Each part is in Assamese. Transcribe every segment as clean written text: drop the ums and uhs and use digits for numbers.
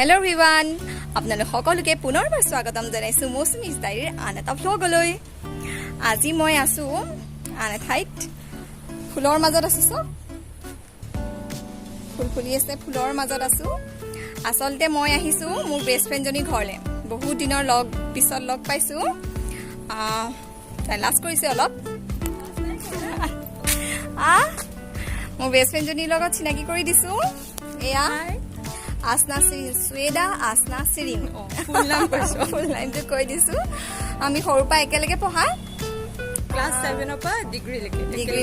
Hello everyone, আপোনালোক সকলোকে পুনৰবাৰ স্বাগতম জনাইছো মৌচুমীজ ডায়েৰীৰ আন এটা ভ্লগলৈ। আজি মই আছো আন ঠাইত ফুলৰ মাজত আছো। ফুল ফুলি আছে, ফুলৰ মাজত আছো। আচলতে মই আহিছো মোৰ বেষ্ট ফ্ৰেণ্ড জনী ঘৰলে। বহুত দিনৰ পিছত লগ পাইছো। তাই লাজ কৰিছে অলপ। মোৰ বেষ্ট ফ্ৰেণ্ড জনীৰ লগত চিনাকি কৰি দিছো। এয়া আসনা সিৰিন সুয়েদা আসনা সিৰিন ফুল নামটো কৈ দিছো। আমি সৰুৰ পৰা একেলগে পঢ়া, ক্লাস 7 ৰ পৰা ডিগ্ৰী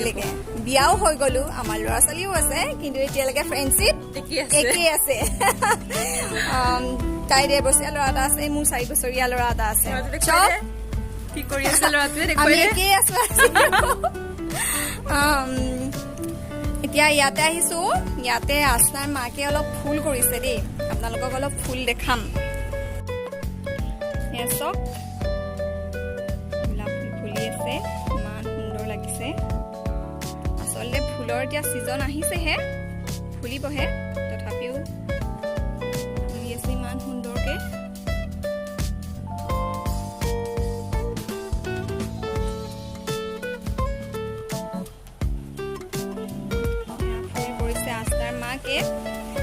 লৈকে বিয়াও হৈ গলো। আমাৰ ল'ৰা ছোৱালীও আছে, কিন্তু এতিয়ালৈকে ফ্ৰেণ্ডশ্বিপ একেই আছে। তাই 1.5 বছৰীয়া ল'ৰা এটা আছে, মোৰ 4 বছৰীয়া ল'ৰা এটা আছে। কি কৰি আছে ল'ৰাটোৱে? আমি একেই আছো। এতিয়া ইয়াতে আহিছো। ইয়াতে আসনাৰ মাকে অলপ ফুল কৰিছে দেই, আপোনালোকক অলপ ফুল দেখাম। চক গোলাপ ফুল ফুলি আছে, ইমান সুন্দৰ লাগিছে। আচলতে ফুলৰ এতিয়া ছিজন আহিছেহে, ফুলিবহে, তথাপিও ফুলি আছে ইমান সুন্দৰকে।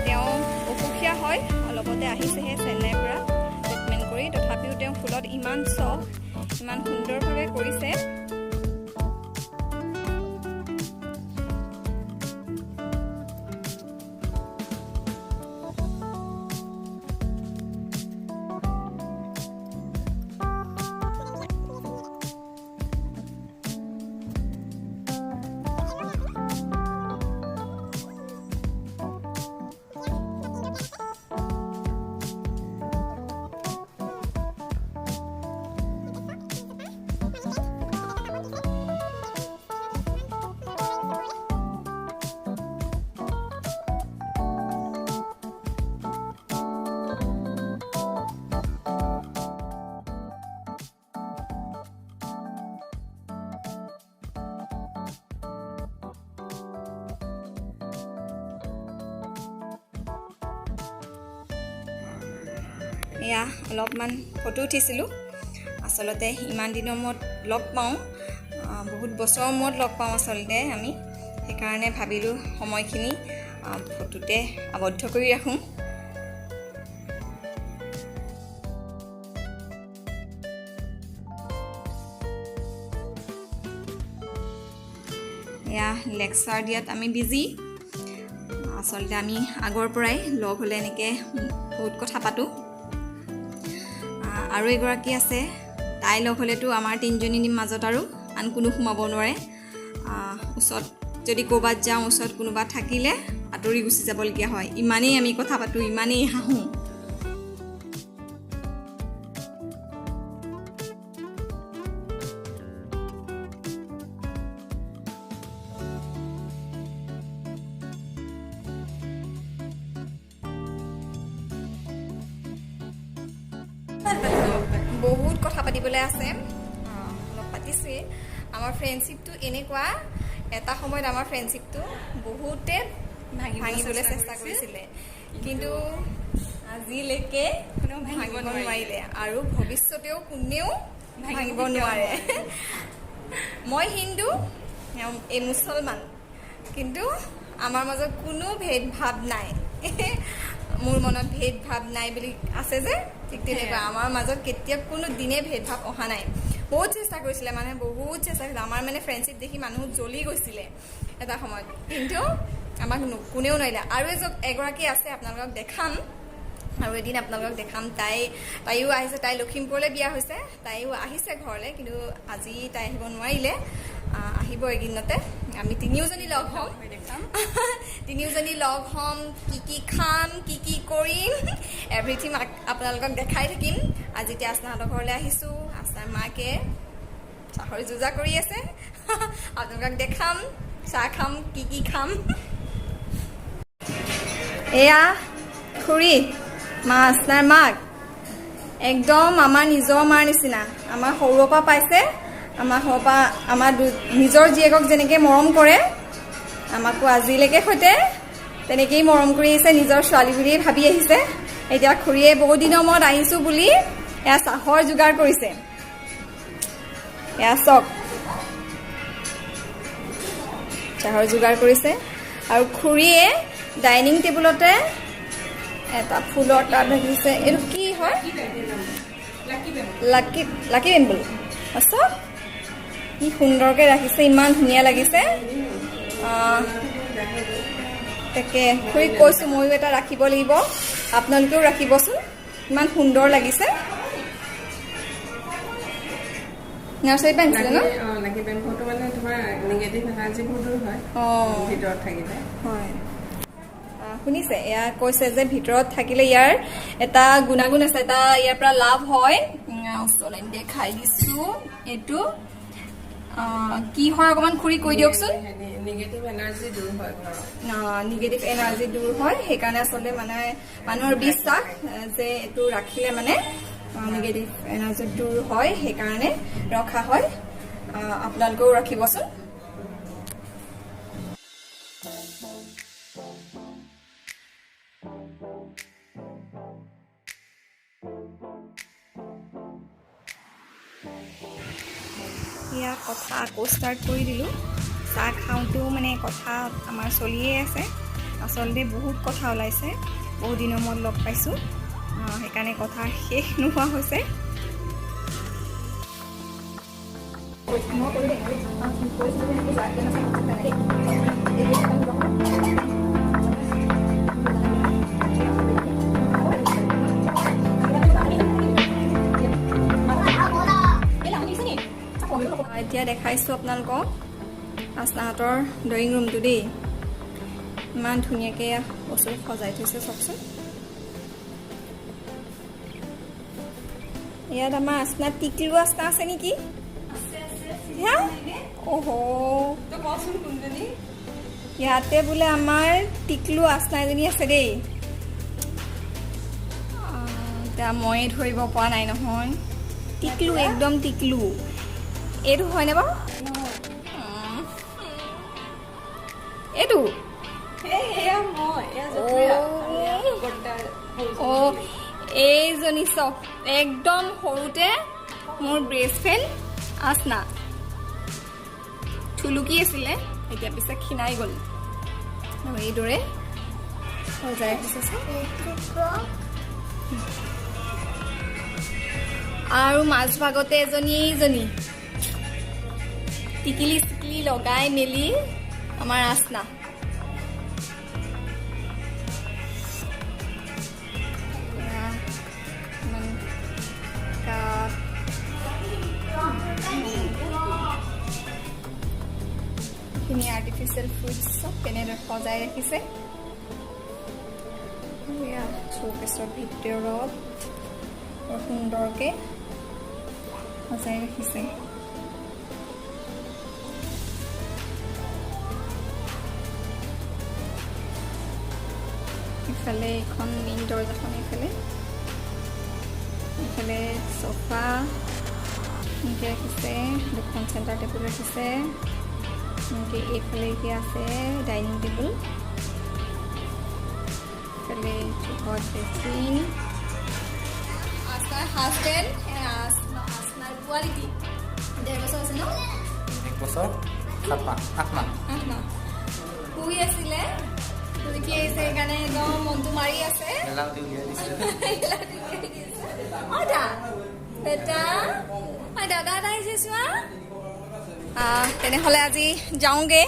তেওঁ অসুখীয়া হয়, অলপতে আহিছেহে চেন্নাইৰ পৰা ট্ৰিটমেণ্ট কৰি, তথাপিও তেওঁ ফুলত ইমান চখ, ইমান সুন্দৰভাৱে কৰিছে। এয়া অলপমান ফটো উঠিছিলোঁ। আচলতে ইমান দিনৰ মূৰত লগ পাওঁ, বহুত বছৰৰ মূৰত লগ পাওঁ আচলতে আমি, সেইকাৰণে ভাবিলোঁ সময়খিনি ফটোতে আবদ্ধ কৰি ৰাখোঁ। এয়া লেকচাৰ দিয়াত আমি বিজি। আচলতে আমি আগৰ পৰাই লগ হ'লে এনেকৈ বহুত কথা পাতোঁ। আৰু এগৰাকী আছে, তাই লগ হ'লেতো আমাৰ 3জনীৰ মাজত আৰু আন কোনো সোমাব নোৱাৰে। ওচৰত যদি ক'ৰবাত যাওঁ, ওচৰত কোনোবা থাকিলে আঁতৰি গুচি যাবলগীয়া হয়। ইমানেই আমি কথা পাতোঁ, ইমানেই হাঁহোঁ। বহুত কথা পাতিবলৈ আছে, অলপ পাতিছোৱে। আমাৰ ফ্ৰেণ্ডশ্বিপটো এনেকুৱা, এটা সময়ত আমাৰ ফ্ৰেণ্ডশ্বিপটো বহুতে ভাঙিবলৈ চেষ্টা কৰিছিলে, কিন্তু আজিলৈকে কোনেও ভাঙিব নোৱাৰিলে, আৰু ভৱিষ্যতেও কোনেও ভাঙিব নোৱাৰে। মই হিন্দু, এই মুছলমান, কিন্তু আমাৰ মাজত কোনো ভেদভাৱ নাই। মোৰ মনত ভেদভাৱ নাই বুলি আছে যে, ঠিক তেনেকুৱা আমাৰ মাজত কেতিয়াও কোনো দিনে ভেদভাৱ অহা নাই। বহুত চেষ্টা কৰিছিলে মানুহে, বহুত চেষ্টা কৰিছিলে। আমাৰ মানে ফ্ৰেণ্ডশ্বিপ দেখি মানুহ জ্বলি গৈছিলে এটা সময়ত, কিন্তু আমাক কোনেও নোৱাৰিলে। আৰু এগৰাকী আছে, আপোনালোকক দেখাম, আৰু এদিন আপোনালোকক দেখাম। তাইও আহিছে, তাই লখিমপুৰলৈ বিয়া হৈছে, তাইও আহিছে ঘৰলৈ, কিন্তু আজি তাই আহিব নোৱাৰিলে। আহিব এইকেইদিনতে। আমি তিনিওজনী লগ হ'ম, কি কি খাম, কি কি কৰিম, এভৰিথিং আপোনালোকক দেখাই থাকিম। আজি এতিয়া আসনাহঁতৰ ঘৰলৈ আহিছোঁ। আসনাৰ মাকে চাহৰ যোজা কৰি আছে, আপোনালোকক দেখাম, চাহ খাম, কি কি খাম। এয়া খুৰী, মা আসনাৰ মাক একদম আমাৰ নিজৰ মাৰ নিচিনা। আমাৰ সৰুৰ পৰা পাইছে, আমাৰ সৰুৰ পৰা আমাৰ নিজৰ জীয়েকক যেনেকৈ মৰম কৰে, আমাকো আজিলৈকে সৈতে তেনেকেই মৰম কৰি আহিছে, নিজৰ ছোৱালী বুলিয়েই ভাবি আহিছে। এতিয়া খুৰীয়ে বহুত দিনৰ মূৰত আহিছোঁ বুলি এয়া চাহৰ যোগাৰ কৰিছে। এয়া চক চাহৰ যোগাৰ কৰিছে আৰু খুৰীয়ে ডাইনিং টেবুলতে এটা ফুলৰ টাব ৰাখিছে। এইটো কি হয়? লাকি বেম্বল। আচ্ছা, কি সুন্দৰকৈ ৰাখিছে, ইমান ধুনীয়া লাগিছে। তাকে খুৰীক কৈছোঁ ময়ো এটা ৰাখিব লাগিব, আপোনালোকেও ৰাখিবচোন, ইমান সুন্দৰ লাগিছে। নাৰ্চাৰীৰ পৰা আনিছিলে ন? লাকি বেম্বলটো মানে তোমাৰ নিগেটিভ এনাৰ্জিবোৰ দূৰ হয় ভিতৰত থাকিলে। হয়, শুনিছে? এয়া কৈছে যে ভিতৰত থাকিলে ইয়াৰ এটা গুণাগুণ আছে, এটা ইয়াৰ পৰা লাভ হয়। ওচৰলৈ দেখাই দিছোঁ। এইটো কি হয় অকণমান খুৰী কৈ দিয়কচোন। নিগেটিভ এনাৰ্জি দূৰ হয় ঘৰত। নিগেটিভ এনাৰ্জি দূৰ হয়, সেইকাৰণে আচলতে মানে মানুহৰ বিশ্বাস যে এইটো ৰাখিলে মানে নিগেটিভ এনাৰ্জি দূৰ হয়, সেইকাৰণে ৰখা হয়। আপোনালোকেও ৰাখিবচোন। এয়া কথা আকৌ ষ্টাৰ্ট কৰি দিলোঁ। চাহ খাওঁতেও মানে কথা আমাৰ চলিয়ে আছে। আচলতে বহুত কথা ওলাইছে, বহুত দিনৰ মূৰত লগ পাইছোঁ, সেইকাৰণে কথা শেষ নোহোৱা হৈছে। এতিয়া দেখাইছোঁ আপোনালোকক আস্নাহঁতৰ ড্ৰয়িং ৰুমটো দেই। ইমান ধুনীয়াকৈ বস্তু সজাই থৈছে চাওকচোন। ইয়াত আমাৰ আস্নাত টিকলু আস্না আছে নেকি? ইয়াতে বোলে আমাৰ টিকলু আস্না এজনী আছে দেই। এতিয়া ময়ে ধৰিব পৰা নাই নহয়। টিকলু, একদম টিকলু। এইটো হয়নে বাৰু? এইটো এইজনী চক একদম সৰুতে মোৰ বেষ্ট ফ্ৰেণ্ড আস্না। থুলুকি আছিলে, এতিয়া পিছে ক্ষীণাই গ'ল। এইদৰে সজাই ৰাখিছে। আৰু মাজভাগতে এইজনী টিকিলি চিকিলি লগাই মেলি আমাৰ আস্না। আৰ্টিফিচিয়েল ফ্ৰুটছ চব কেনেদৰে সজাই ৰাখিছে। চৌকেছৰ ভিতৰত বৰ সুন্দৰকৈ সজাই ৰাখিছে। ইফালে এখন মেইন দৰ্জাখন, ইফালে চফা এনেকৈ ৰাখিছে, দুখন চেণ্টাৰ টেবুল ৰাখিছে। এনেকৈ এইফালে এতিয়া আছে ডাইনিং টেবুল, ইফালে জোখত বেচিন। আস্নাৰ হাজবেণ্ড, আস্নাৰ কোৱালিটি 1.5 বছৰ আছে ন? 1 বছৰ 8 মাহ শুই আছিলে, শুই আহিছে, সেইকাৰণে একদম মনটো মাৰি আছে। দাদা আহিছে চোৱা। তেনেহ'লে আজি যাওঁগৈ,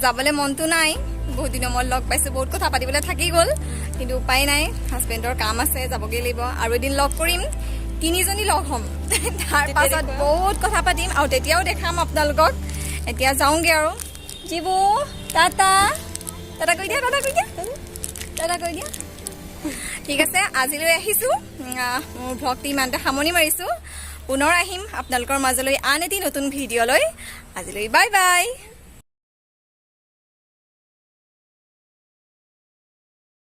যাবলৈ মনটো নাই। বহুত দিনৰ মূৰত লগ পাইছোঁ, বহুত কথা পাতিবলৈ থাকি গ'ল, কিন্তু উপায় নাই, হাজবেণ্ডৰ কাম আছে, যাবগৈ লাগিব। আৰু এদিন লগ কৰিম, 3জনী লগ হ'ম, তাৰ পাছত বহুত কথা পাতিম আৰু তেতিয়াও দেখাম আপোনালোকক। এতিয়া যাওঁগৈ আৰু জীবু, টাটা কৈ দিয়া, টাটা কৈ দিয়া। ঠিক আছে, আজিলৈ আহিছোঁ। মোৰ ভ্লগটি ইমানতে সামৰণি মাৰিছোঁ। পুনৰ আহিম আপোনালোকৰ মাজলৈ আন এটি নতুন ভিডিঅ'লৈ। আজিলৈ বাই বাই।